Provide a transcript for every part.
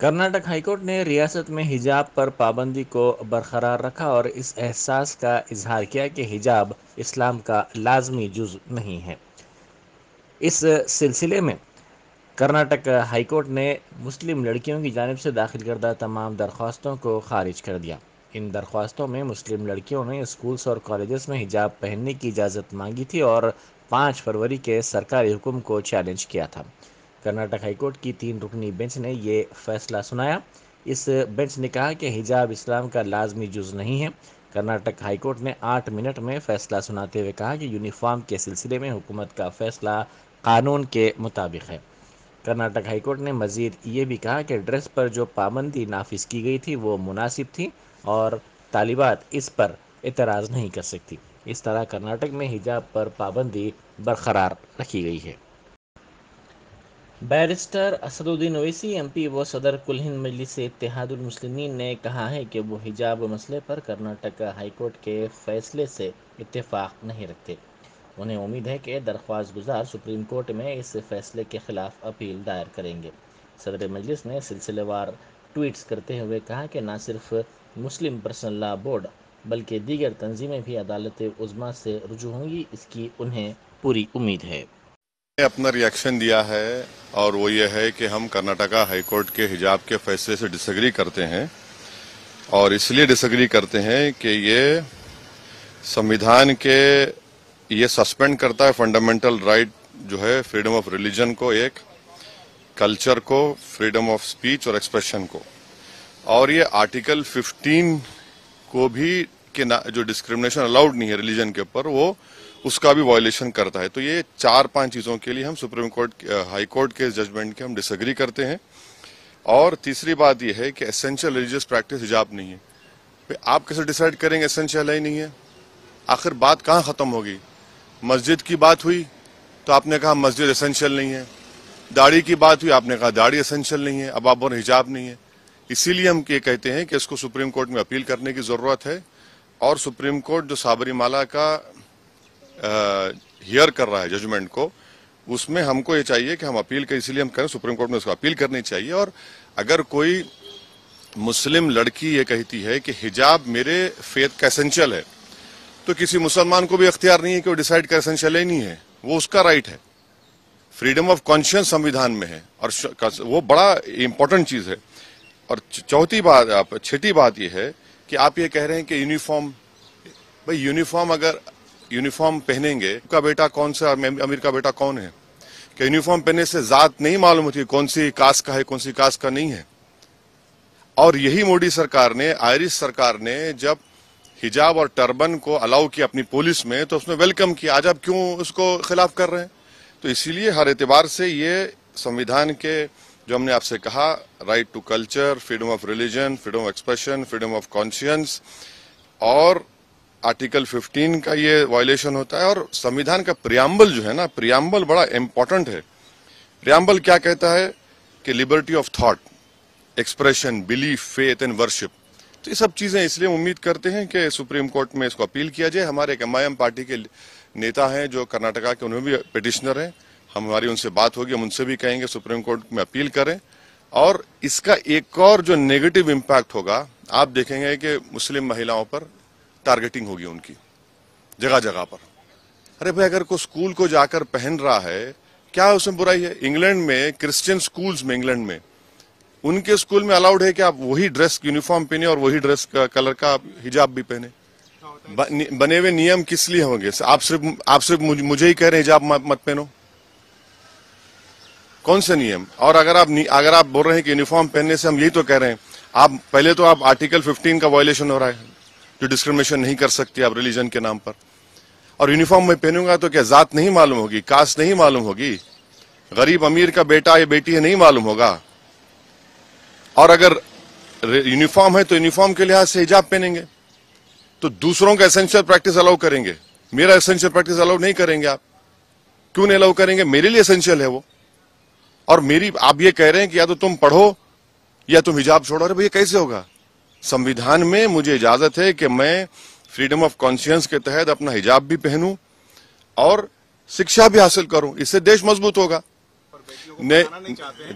Karnataka high court نے ریاست میں حجاب پر پابندی کو برقرار رکھا اور اس احساس کا اظہار کیا کہ حجاب اسلام کا لازمی جز نہیں ہے۔ اس سلسلے میں کرناٹک ہائی کورٹ نے مسلم لڑکیوں کی جانب سے داخل کردہ تمام درخواستوں کو خارج کر دیا۔ ان درخواستوں میں مسلم لڑکیوں نے اسکولز اور کالجز میں حجاب پہننے کی اجازت مانگی تھی اور 5 فروری کے سرکاری حکم کو چیلنج کیا تھا۔ کرناٹک ہائی کورٹ کی 3 رکنی بینچ نے یہ فیصلہ سنایا۔ اس بینچ نے کہا کہ حجاب اسلام کا لازمی جز نہیں ہے۔ کرناٹک ہائی کورٹ نے 8 منٹ میں فیصلہ سناتے ہوئے کہا کہ یونیفارم کے سلسلے میں حکومت کا فیصلہ قانون کے مطابق ہے۔ کرناٹک ہائی کورٹ نے مزید یہ بھی کہا کہ ڈریس پر جو پابندی نافذ کی گئی تھی وہ مناسب تھی اور طالبات اس پر اعتراض نہیں کر سکتی۔ اس طرح کرناٹک میں حجاب پر پابندی برقرار رکھی گئی ہے۔ بیرسٹر اسد الدین اویسی ایم پی و صدر کل ہند مجلس اتحاد المسلمین نے کہا ہے کہ وہ حجاب مسئلے پر کرناٹک ہائی کورٹ کے فیصلے سے اتفاق نہیں رکھتے۔ انہیں امید ہے کہ درخواست گزار سپریم کورٹ میں اس فیصلے کے خلاف اپیل دائر کریں گے۔ صدر مجلس نے سلسلے وار ٹویٹس کرتے ہوئے کہا کہ نہ صرف مسلم پرسنل لا بورڈ بلکہ دیگر تنظیمیں بھی عدالت عظمیٰ سے رجوع ہوں گی، اس کی انہیں پوری امید ہے۔ اپنا ری ایکشن دیا ہے اور وہ یہ ہے کہ ہم کرناٹکا ہائی کورٹ کے حجاب کے فیصلے سے ڈس ایگری کرتے ہیں، اور اس لیے ڈس ایگری کرتے ہیں کہ یہ سمویدھان کے یہ سسپینڈ کرتا ہے فنڈامنٹل رائٹ جو ہے فریڈم آف ریلیجن کو، ایک کلچر کو، فریڈم آف سپیچ اور ایکسپریشن کو، اور یہ آرٹیکل 15 کو بھی کہ جو ڈسکریمنیشن الاؤڈ نہیں ہے ریلیجن کے اوپر، وہ اس کا بھی وائلیشن کرتا ہے۔ تو یہ 4-5 چیزوں کے لیے ہم سپریم کورٹ ہائی کورٹ کے ججمنٹ کے ہم ڈس ایگری کرتے ہیں۔ اور تیسری بات یہ ہے کہ اسینشل ریلیجیس پریکٹس حجاب نہیں ہے۔ آپ کیسے ڈیسائیڈ کریں گے اسینشل ہے ہی نہیں ہے؟ آخر بات کہاں ختم ہوگی؟ مسجد کی بات ہوئی تو آپ نے کہا مسجد اسینشل نہیں ہے، داڑھی کی بات ہوئی آپ نے کہا داڑھی اسینشل نہیں ہے، اب آپ بول حجاب نہیں ہے۔ اسی لیے ہم یہ کہتے ہیں کہ اس کو سپریم کورٹ میں اپیل کرنے کی ضرورت ہے، اور سپریم کورٹ جو سابری مالا کا ہیئر کر رہا ہے ججمنٹ کو، اس میں ہم کو یہ چاہیے کہ ہم اپیل کریں، اسی لیے ہم کہیں سپریم کورٹ میں اس کو اپیل کرنی چاہیے۔ اور اگر کوئی مسلم لڑکی یہ کہتی ہے کہ حجاب میرے فیتھ کا اسینشل ہے، تو کسی مسلمان کو بھی اختیار نہیں ہے کہ وہ ڈیسائیڈ کر اسینشل ہی نہیں ہے، وہ اس کا رائٹ ہے۔ فریڈم آف کانشینس سمویدھان میں ہے، اور وہ بڑا امپورٹنٹ چیز ہے۔ اور چھٹی بات یہ ہے کہ آپ یہ کہہ رہے ہیں کہ یونیفارم، بھئی یونیفارم اگر یونیفارم پہنیں گے کا بیٹا کون سا امیر کا بیٹا کون ہے؟ کہ یونیفارم پہننے سے ذات نہیں معلوم ہوتی کون سی کاسٹ کا ہے کون سی کاسٹ کا نہیں ہے۔ اور یہی مودی سرکار نے، آئرش سرکار نے جب حجاب اور ٹربن کو الاؤ کیا اپنی پولیس میں تو اس میں ویلکم کیا، آج آپ کیوں اس کو خلاف کر رہے ہیں؟ تو اسی لیے ہر اعتبار سے یہ سمویدھان کے جو ہم نے آپ سے کہا، right to culture, freedom of religion, freedom of expression, freedom of conscience, اور آرٹیکل 15 کا یہ وائلیشن ہوتا ہے۔ اور سمویدھان کا پریامبل جو ہے نا، پریامبل بڑا امپورٹنٹ ہے۔ پریامبل کیا کہتا ہے کہ Liberty of thought, expression, belief, faith and worship. تو یہ سب چیزیں اس لیے امید کرتے ہیں کہ سپریم کورٹ میں اس کو اپیل کیا جائے۔ ہمارے ایک MIM پارٹی کے نیتا ہیں جو کرناٹکا کے، انہوں بھی پٹیشنر ہیں، ہماری ان سے بات ہوگی، ہم ان سے بھی کہیں گے سپریم کورٹ میں اپیل کریں۔ اور اس کا ایک اور جو نیگیٹو امپیکٹ ہوگا، آپ دیکھیں گے کہ مسلم مہیلاؤں پر ٹارگیٹنگ ہوگی ان کی جگہ جگہ پر۔ ارے بھائی اگر کوئی اسکول کو جا کر پہن رہا ہے، کیا اس میں برائی ہے؟ انگلینڈ میں کرسچن سکولز میں، انگلینڈ میں ان کے اسکول میں الاؤڈ ہے کہ آپ وہی ڈریس یونیفارم پہنے اور وہی ڈریس کلر کا حجاب بھی پہنے۔ بنے ہوئے نیم کس لیے ہوں گے؟ آپ صرف مجھے ہی کہہ رہے ہیں حجاب مت پہنو؟ کون سے نیم؟ اور اگر آپ بول رہے ہیں کہ یونیفارم پہننے سے ہم یہی تو کہہ رہے ہیں، آپ پہلے تو آپ آرٹیکل 15 کا وائلیشن ہو رہا ہے، جو ڈسکریمنیشن نہیں کر سکتی آپ ریلیجن کے نام پر۔ اور یونیفارم میں پہنوں گا تو کیا ذات نہیں معلوم ہوگی، کاسٹ نہیں معلوم ہوگی، غریب امیر کا بیٹا یا بیٹی ہے نہیں معلوم ہوگا؟ اور اگر یونیفارم ہے تو یونیفارم کے لحاظ سے حجاب پہنیں گے، تو دوسروں کا اسینشل پریکٹس الاؤ کریں گے، میرا اسینشل پریکٹس الاؤ نہیں کریں گے۔ آپ کیوں نہیں الاؤ کریں گے؟ میرے لیے اسینشل ہے وہ، اور آپ یہ کہہ رہے ہیں کہ یا تو تم پڑھو یا تم حجاب چھوڑو۔ ارے بھئی کیسے ہوگا؟ سمویدھان میں مجھے اجازت ہے کہ میں فریڈم آف کانشینس کے تحت اپنا حجاب بھی پہنوں اور شکشا بھی حاصل کروں، اس سے دیش مضبوط ہوگا۔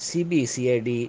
CBCID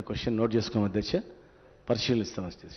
క్వశ్చన్ నోట్ చేసుకోమని అధ్యక్ష, పరిశీలిస్తాం అధ్యక్ష.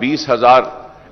20,000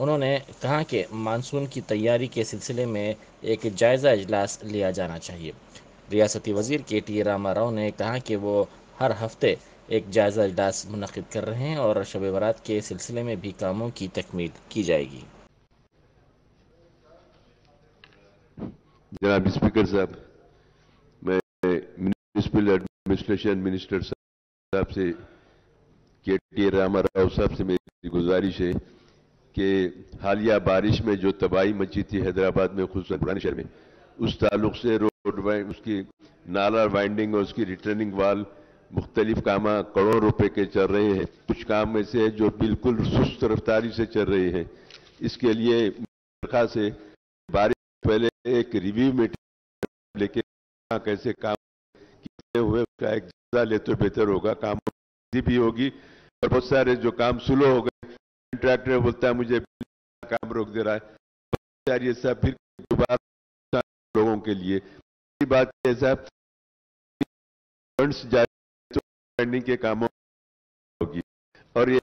انہوں نے کہا کہ مانسون کی تیاری کے سلسلے میں ایک جائزہ اجلاس لیا جانا چاہیے۔ ریاستی وزیر کے ٹی راما راؤ نے کہا کہ وہ ہر ہفتے ایک جائزہ اجلاس منعقد کر رہے ہیں اور شب برات کے سلسلے میں بھی کاموں کی تکمیل کی جائے گی۔ جناب اسپیکر صاحب، میں میونسپل ایڈمنسٹریشن منسٹر صاحب سے کے ٹی راما راؤ صاحب سے میری گزارش ہے کہ حالیہ بارش میں جو تباہی مچی تھی حیدرآباد میں، خصوصاً پرانے شہر میں، اس تعلق سے روڈ اس کی نالا وائنڈنگ اور اس کی ریٹرننگ وال مختلف کام کروڑوں روپے کے چل رہے ہیں۔ کچھ کام ایسے ہیں جو بالکل سست رفتاری سے چل رہے ہیں۔ اس کے لیے درخواست ہے بارش پہلے ایک ریویو میٹنگ لے کے کیسے کام کیے ہوئے اس کا ایک جائزہ لے تو بہتر ہوگا، کام بھی ہوگی۔ اور بہت سارے جو کام سلو ہو گئے، کنٹریکٹر بولتا ہے مجھے کام روک دے رہا ہے، یہ سب پھر دوبارہ لوگوں کے لیے بات ہے صاحب، فنڈس جاری کے کاموں ہوگی۔ اور یہ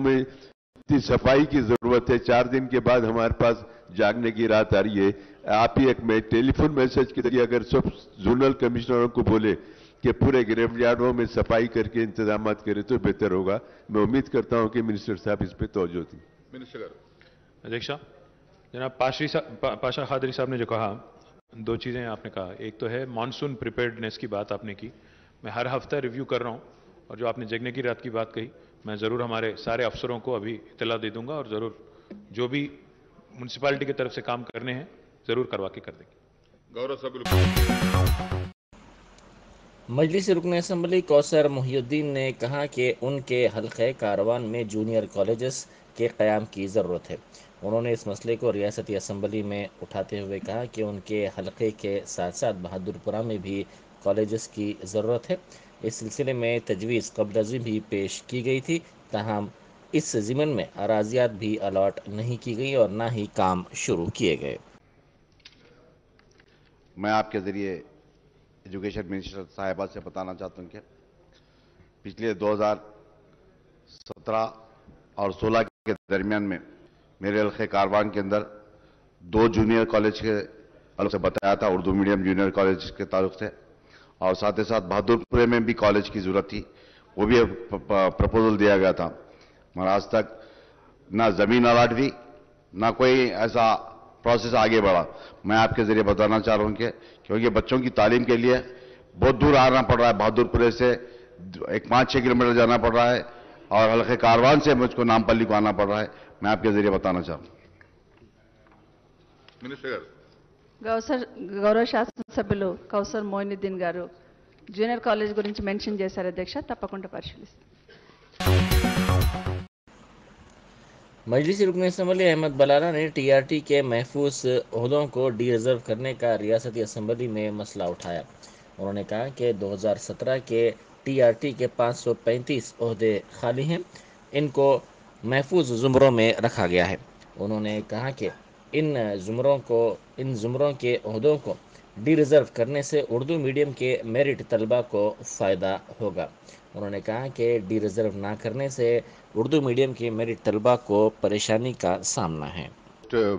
میں اتنی صفائی کی ضرورت ہے، 4 دن کے بعد ہمارے پاس جاگنے کی رات آ رہی ہے۔ آپ ہی ایک میں ٹیلی فون میسج کے ذریعے اگر سب زونل کمشنروں کو بولے کہ پورے گریو یارڈوں میں صفائی کر کے انتظامات کرے تو بہتر ہوگا۔ میں امید کرتا ہوں کہ منسٹر صاحب اس پہ توجہ دیں۔ منسٹر ادھیکشا، جناب پاشا خادری صاحب نے جو کہا، 2 چیزیں آپ نے کہا۔ ایک تو ہے مانسون پریپیئرڈنیس کی بات آپ نے کی، میں ہر ہفتہ ریویو کر رہا ہوں، اور جو آپ نے جگنے کی رات کی بات کہی، میں ضرور ہمارے سارے افسروں کو ابھی اطلاع دے دوں گا، اور ضرور جو بھی میونسپلٹی کی طرف سے کام کرنے ہیں ضرور کروا کے کر دیں گے۔ گورو صاحب، مجلس رکن اسمبلی کوثر محی الدین نے کہا کہ ان کے حلقہ کاروان میں جونیئر کالجز کے قیام کی ضرورت ہے۔ انہوں نے اس مسئلے کو ریاستی اسمبلی میں اٹھاتے ہوئے کہا کہ ان کے حلقے کے ساتھ ساتھ بہادرپورہ میں بھی کالجز کی ضرورت ہے۔ اس سلسلے میں تجویز قبل ازیں بھی پیش کی گئی تھی، تاہم اس ضمن میں اراضیات بھی الاٹ نہیں کی گئی اور نہ ہی کام شروع کیے گئے۔ میں آپ کے ذریعے ایجوکیشن منسٹر صاحبہ سے بتانا چاہتا ہوں کہ پچھلے 2017 اور 16 کے درمیان میں میرے حلقہ کاروان کے اندر 2 جونیئر کالج کے تعلق سے بتایا تھا، اردو میڈیم جونیئر کالج کے تعلق سے، اور ساتھ ہی ساتھ بہادرپورے میں بھی کالج کی ضرورت تھی، وہ بھی پرپوزل دیا گیا تھا، مگر آج تک نہ زمین الاٹ ہوئی نہ کوئی ایسا پروسیس آگے بڑھا۔ میں آپ کے ذریعے بتانا چاہ رہا ہوں کہ کیونکہ بچوں کی تعلیم کے لیے بہت دور آنا پڑ رہا ہے، بہادرپورے سے 5-6 کلومیٹر جانا پڑ رہا ہے، اور حلقہ کاروان سے مجھ کو نامپلی کو آنا پڑ رہا ہے۔ میں آپ کے ذریعے بتانا چاہ رہا ہوں۔ منسٹر గౌరవ శాసనసభ్యులు కౌసర్ మోయినుద్దీన్ గారు జూనియర్ కాలేజ్ గురించి మెన్షన్ చేశారు అధ్యక్ష, తప్పకుండా పరిశీలిస్తాం। مجلس رکن اسمبلی احمد بلالا نے ٹی آر ٹی کے محفوظ عہدوں کو ڈی ریزرو کرنے کا ریاستی اسمبلی میں مسئلہ اٹھایا۔ انہوں نے کہا کہ 2017 کے ٹی آر ٹی کے 535 عہدے خالی ہیں، ان کو محفوظ زمروں میں رکھا گیا ہے۔ انہوں نے کہا کہ ان زمروں کے عہدوں کو ڈی ریزرو کرنے سے اردو میڈیم کے میرٹ طلبہ کو فائدہ ہوگا۔ انہوں نے کہا کہ ڈی ریزرو نہ کرنے سے اردو میڈیم کے میرٹ طلبہ کو پریشانی کا سامنا ہے۔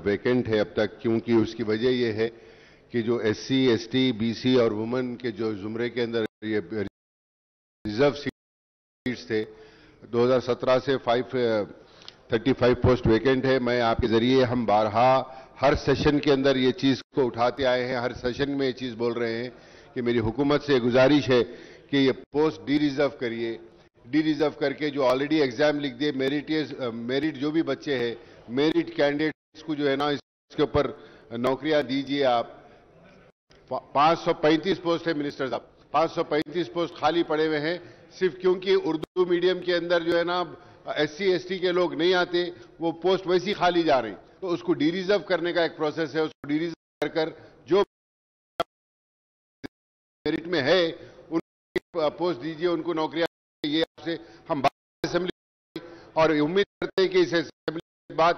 ویکنٹ ہے اب تک، کیونکہ اس کی وجہ یہ ہے کہ جو S C S T B C اور وومن کے جو زمرے کے اندر یہ ریزرو سیٹس تھے، 2017 سے 535 پوسٹ ویکنٹ ہے۔ میں آپ کے ذریعے ہم بارہا ہر سیشن کے اندر یہ چیز کو اٹھاتے آئے ہیں، ہر سیشن میں یہ چیز بول رہے ہیں کہ میری حکومت سے گزارش ہے کہ یہ پوسٹ ڈی ریزرو کریے، ڈی ریزرو کر کے جو آلریڈی ایگزام لکھ دے میرٹ جو بھی بچے ہیں، میرٹ کینڈیڈیٹس کو جو ہے نا اس کے اوپر نوکریاں دیجیے۔ آپ 535 پوسٹ ہے منسٹر صاحب، 535 پوسٹ خالی پڑے ہوئے ہیں، صرف کیونکہ اردو میڈیم کے اندر جو ہے نا ایس سی ایس ٹی کے لوگ نہیں آتے، وہ پوسٹ ویسی خالی جا رہی، تو اس کو ڈی ریزرو کرنے کا ایک پروسیس ہے۔ اس کو ڈی ریزرو کر جو میرٹ میں ہے ان کو پوسٹ دیجیے، ان کو نوکریاں۔ یہ آپ سے ہم بات اسمبلی اور امید کرتے ہیں کہ اس اسمبلی کے بعد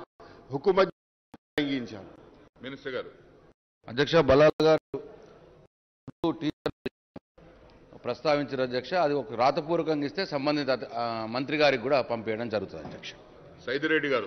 حکومت جائیں گی انشاءاللہ۔ منسٹر అధ్యక్ష బలాల్ గారు ప్రస్తావించారు అధ్యక్ష, అది ఒక రాతపూర్వకంగా ఇస్తే సంబంధిత మంత్రి గారికి కూడా పంపించడం జరుగుతుంది అధ్యక్ష। సైదిరెడ్డి గారు.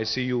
ICU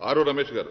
ఆరో రమేష్ గారు.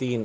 3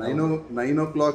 9 o'clock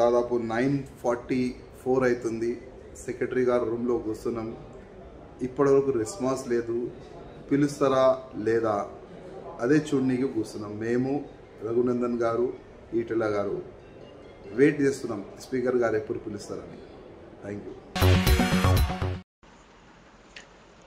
దాదాపు 9:44 అవుతుంది। సెక్రటరీ గారు రూమ్లో కూర్చున్నాం, ఇప్పటివరకు రెస్పాన్స్ లేదు, పిలుస్తారా లేదా అదే చూడనీకి కూర్చున్నాం। మేము రఘునందన్ గారు, ఈటెల గారు వెయిట్ చేస్తున్నాం స్పీకర్ గారు ఎప్పుడు పిలుస్తారని। Thank you.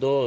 2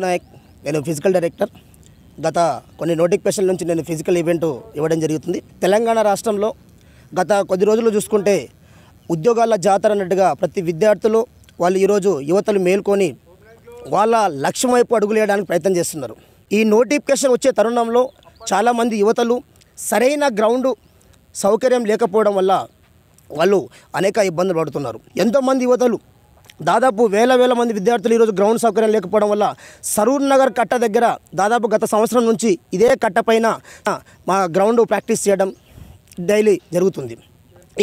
నాయక్, నేను ఫిజికల్ డైరెక్టర్। గత కొన్ని నోటిఫికేషన్ల నుంచి నేను ఫిజికల్ ఈవెంట్ ఇవ్వడం జరుగుతుంది। తెలంగాణ రాష్ట్రంలో గత కొద్ది రోజులు చూసుకుంటే ఉద్యోగాల జాతర అన్నట్టుగా ప్రతి విద్యార్థులు వాళ్ళు ఈరోజు యువతలు మేల్కొని వాళ్ళ లక్ష్యం వైపు అడుగులేయడానికి ప్రయత్నం చేస్తున్నారు. ఈ నోటిఫికేషన్ వచ్చే తరుణంలో చాలామంది యువతలు సరైన గ్రౌండ్ సౌకర్యం లేకపోవడం వల్ల వాళ్ళు అనేక ఇబ్బందులు పడుతున్నారు. ఎంతోమంది యువతలు దాదాపు వేల మంది విద్యార్థులు ఈరోజు గ్రౌండ్ సౌకర్యం లేకపోవడం వల్ల సరూర్ నగర్ కట్ట దగ్గర దాదాపు గత సంవత్సరం నుంచి ఇదే కట్ట పైన మా గ్రౌండ్ ప్రాక్టీస్ చేయడం డైలీ జరుగుతుంది.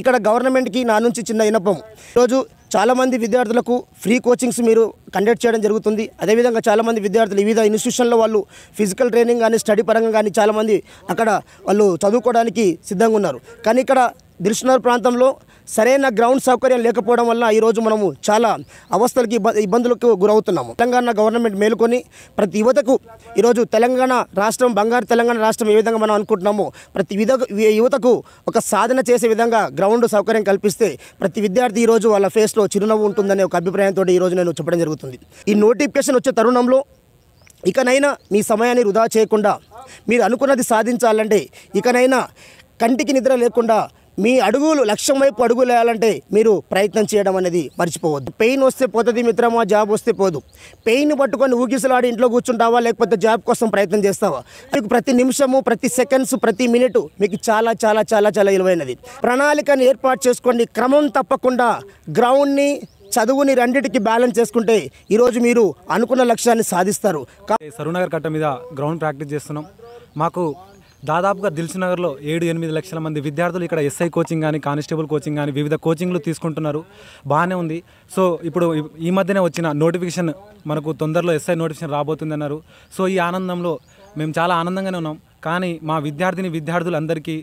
ఇక్కడ గవర్నమెంట్కి నా నుంచి చిన్న విన్నపం, ఈరోజు చాలామంది విద్యార్థులకు ఫ్రీ కోచింగ్స్ మీరు కండక్ట్ చేయడం జరుగుతుంది. అదేవిధంగా చాలామంది విద్యార్థులు వివిధ ఇన్స్టిట్యూషన్లో వాళ్ళు ఫిజికల్ ట్రైనింగ్ కానీ స్టడీ పరంగా కానీ చాలామంది అక్కడ వాళ్ళు చదువుకోవడానికి సిద్ధంగా ఉన్నారు. కానీ ఇక్కడ దిల్సుఖ్నగర్ ప్రాంతంలో సరైన గ్రౌండ్ సౌకర్యం లేకపోవడం వల్ల ఈరోజు మనము చాలా అవస్థలకి ఇబ్బందులకు గురవుతున్నాము. తెలంగాణ గవర్నమెంట్ మేలుకొని ప్రతి యువతకు ఈరోజు తెలంగాణ రాష్ట్రం బంగారు తెలంగాణ రాష్ట్రం ఏ విధంగా మనం అనుకుంటున్నామో ప్రతి యువతకు ఒక సాధన చేసే విధంగా గ్రౌండ్ సౌకర్యం కల్పిస్తే ప్రతి విద్యార్థి ఈరోజు వాళ్ళ ఫేస్లో చిరునవ్వు ఉంటుందనే ఒక అభిప్రాయంతో ఈరోజు నేను చెప్పడం జరుగుతుంది. ఈ నోటిఫికేషన్ వచ్చే తరుణంలో ఇకనైనా మీ సమయాన్ని వృధా చేయకుండా మీరు అనుకున్నది సాధించాలంటే ఇకనైనా కంటికి నిద్ర లేకుండా మీ అడుగులు లక్ష్యం వైపు అడుగులు వేయాలంటే మీరు ప్రయత్నం చేయడం అనేది మర్చిపోవద్దు. పెయిన్ వస్తే పోతుంది మిత్రమా, జాబ్ వస్తే పోదు. పెయిన్ పట్టుకొని ఊగిసలాడి ఇంట్లో కూర్చుంటావా లేకపోతే జాబ్ కోసం ప్రయత్నం చేస్తావా? మీకు ప్రతి నిమిషము, ప్రతి సెకండ్స్, ప్రతి మినిట్ మీకు చాలా చాలా చాలా చాలా విలువైనది. ప్రణాళికను ఏర్పాటు చేసుకోండి. క్రమం తప్పకుండా గ్రౌండ్ని చదువుని రెండింటికి బ్యాలెన్స్ చేసుకుంటే ఈరోజు మీరు అనుకున్న లక్ష్యాన్ని సాధిస్తారు. సరూనగర్ కట్ట మీద గ్రౌండ్ ప్రాక్టీస్ చేస్తున్నాం. మాకు దాదాపుగా దిల్సుఖ్నగర్లో 7-8 లక్షల మంది విద్యార్థులు ఇక్కడ ఎస్ఐ కోచింగ్ కానీ కానిస్టేబుల్ కోచింగ్ కానీ వివిధ కోచింగ్లు తీసుకుంటున్నారు. బాగానే ఉంది. సో ఇప్పుడు ఈ మధ్యనే వచ్చిన నోటిఫికేషన్ మనకు తొందరలో ఎస్ఐ నోటిఫికేషన్ రాబోతుందన్నారు. సో ఈ ఆనందంలో మేము చాలా ఆనందంగానే ఉన్నాం. కానీ మా విద్యార్థులందరికీ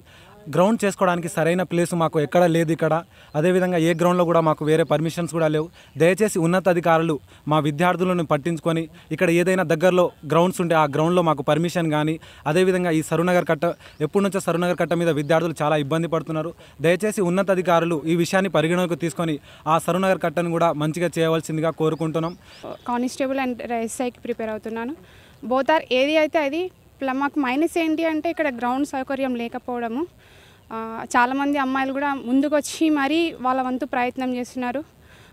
గ్రౌండ్ చేసుకోవడానికి సరైన ప్లేస్ మాకు ఎక్కడ లేదు. ఇక్కడ అదేవిధంగా ఏ గ్రౌండ్లో కూడా మాకు వేరే పర్మిషన్స్ కూడా లేవు. దయచేసి ఉన్నతాధికారులు మా విద్యార్థులను పట్టించుకొని ఇక్కడ ఏదైనా దగ్గరలో గ్రౌండ్స్ ఉంటే ఆ గ్రౌండ్లో మాకు పర్మిషన్ కానీ, అదేవిధంగా ఈ సరూనగర్ కట్ట ఎప్పటి నుంచో సరూనగర్ కట్ట మీద విద్యార్థులు చాలా ఇబ్బంది పడుతున్నారు. దయచేసి ఉన్నతాధికారులు ఈ విషయాన్ని పరిగణలోకి తీసుకొని ఆ సరూనగర్ కట్టను కూడా మంచిగా చేయవలసిందిగా కోరుకుంటున్నాం. కానిస్టేబుల్ అండ్ ఎస్ఐకి ప్రిపేర్ అవుతున్నాను. బోత్ ఆర్ ఏది అయితే అది. మాకు మైనస్ ఏంటి అంటే ఇక్కడ గ్రౌండ్ సౌకర్యం లేకపోవడము. చాలామంది అమ్మాయిలు కూడా ముందుకు వచ్చి మరీ వాళ్ళ వంతు ప్రయత్నం చేస్తున్నారు.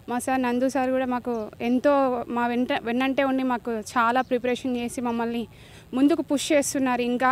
మా సార్ నందు సార్ కూడా మాకు ఎంతో మా వెన్నంటే ఉండి మాకు చాలా ప్రిపరేషన్ చేసి మమ్మల్ని ముందుకు పుష్ చేస్తున్నారు. ఇంకా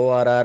ORR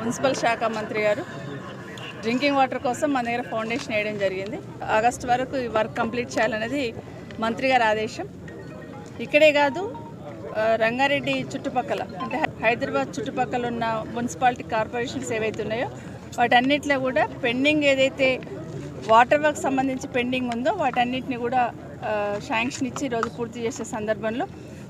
మున్సిపల్ శాఖ మంత్రి గారు డ్రింకింగ్ వాటర్ కోసం మన దగ్గర ఫౌండేషన్ వేయడం జరిగింది. ఆగస్టు వరకు ఈ వర్క్ కంప్లీట్ చేయాలనేది మంత్రి గారి ఆదేశం. ఇక్కడే కాదు, రంగారెడ్డి చుట్టుపక్కల అంటే హైదరాబాద్ చుట్టుపక్కల ఉన్న మున్సిపాలిటీ కార్పొరేషన్స్ ఏవైతే ఉన్నాయో వాటన్నిటిలో కూడా పెండింగ్ ఏదైతే వాటర్ వర్క్ సంబంధించి పెండింగ్ ఉందో వాటన్నిటిని కూడా శాంక్షన్ ఇచ్చి ఈరోజు పూర్తి చేసే సందర్భంలో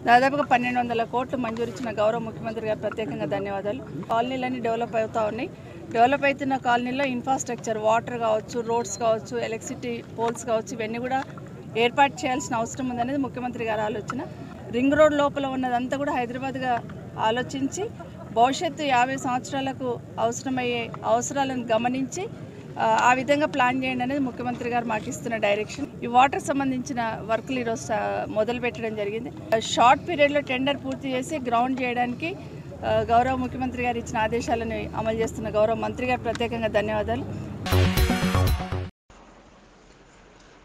దాదాపుగా 1200 కోట్లు మంజూరు ఇచ్చిన గౌరవ ముఖ్యమంత్రి గారు ప్రత్యేకంగా ధన్యవాదాలు. కాలనీలన్నీ డెవలప్ అవుతూ ఉన్నాయి. డెవలప్ అవుతున్న కాలనీలో ఇన్ఫ్రాస్ట్రక్చర్, వాటర్ కావచ్చు, రోడ్స్ కావచ్చు, ఎలక్ట్రిసిటీ పోల్స్ కావచ్చు, ఇవన్నీ కూడా ఏర్పాటు చేయాల్సిన అవసరం ఉందనేది ముఖ్యమంత్రి గారి ఆలోచన. రింగ్ రోడ్ లోపల ఉన్నదంతా కూడా హైదరాబాద్గా ఆలోచించి భవిష్యత్తు 50 సంవత్సరాలకు అవసరమయ్యే అవసరాలను గమనించి ఆ విధంగా ప్లాన్ చేయండి అనేది ముఖ్యమంత్రి గారు మాకు ఇస్తున్న డైరెక్షన్. ఈ వాటర్ సంబంధించిన వర్క్లు ఈరోజు మొదలు పెట్టడం జరిగింది. షార్ట్ పీరియడ్లో టెండర్ పూర్తి చేసి గ్రౌండ్ చేయడానికి గౌరవ ముఖ్యమంత్రి గారు ఇచ్చిన ఆదేశాలను అమలు చేస్తున్న గౌరవ మంత్రి గారు ప్రత్యేకంగా ధన్యవాదాలు.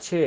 6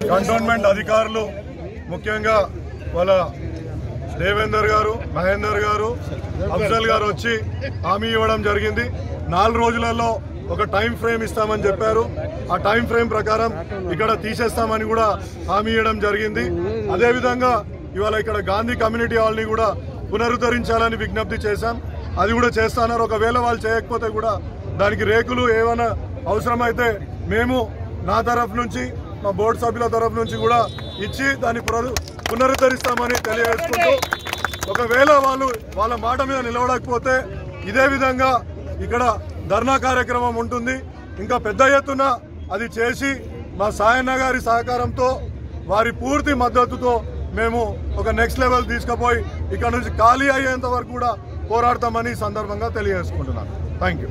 కంటోన్మెంట్ అధికారులు ముఖ్యంగా వాళ్ళ దేవేందర్ గారు, మహేందర్ గారు, అఫ్జల్ గారు వచ్చి హామీ ఇవ్వడం జరిగింది। 4 రోజులలో ఒక టైం ఫ్రేమ్ ఇస్తామని చెప్పారు। ఆ టైం ఫ్రేమ్ ప్రకారం ఇక్కడ తీసేస్తామని కూడా హామీ ఇవ్వడం జరిగింది। అదే విధంగా ఇవాళ ఇక్కడ గాంధీ కమ్యూనిటీ హాల్ని కూడా పునరుద్ధరించాలని విజ్ఞప్తి చేశాం। అది కూడా చేస్తున్నారు। ఒకవేళ వాళ్ళు చేయకపోతే కూడా దానికి రేకులు ఏమైనా అవసరమైతే మేము నా తరఫు నుంచి, మా బోర్డు సభ్యుల తరఫు నుంచి కూడా ఇచ్చి దాన్ని పునరుద్ధరిస్తామని తెలియజేసుకుంటూ, ఒకవేళ వాళ్ళు వాళ్ళ మాట మీద నిలబడకపోతే ఇదే విధంగా ఇక్కడ ధర్నా కార్యక్రమం ఉంటుంది। ఇంకా పెద్ద ఎత్తున అది చేసి మా సాయన్న గారి సహకారంతో, వారి పూర్తి మద్దతుతో మేము ఒక నెక్స్ట్ లెవెల్ తీసుకుపోయి ఇక్కడ నుంచి ఖాళీ అయ్యేంత వరకు కూడా పోరాడతామని సందర్భంగా తెలియజేసుకుంటున్నాను। Thank you.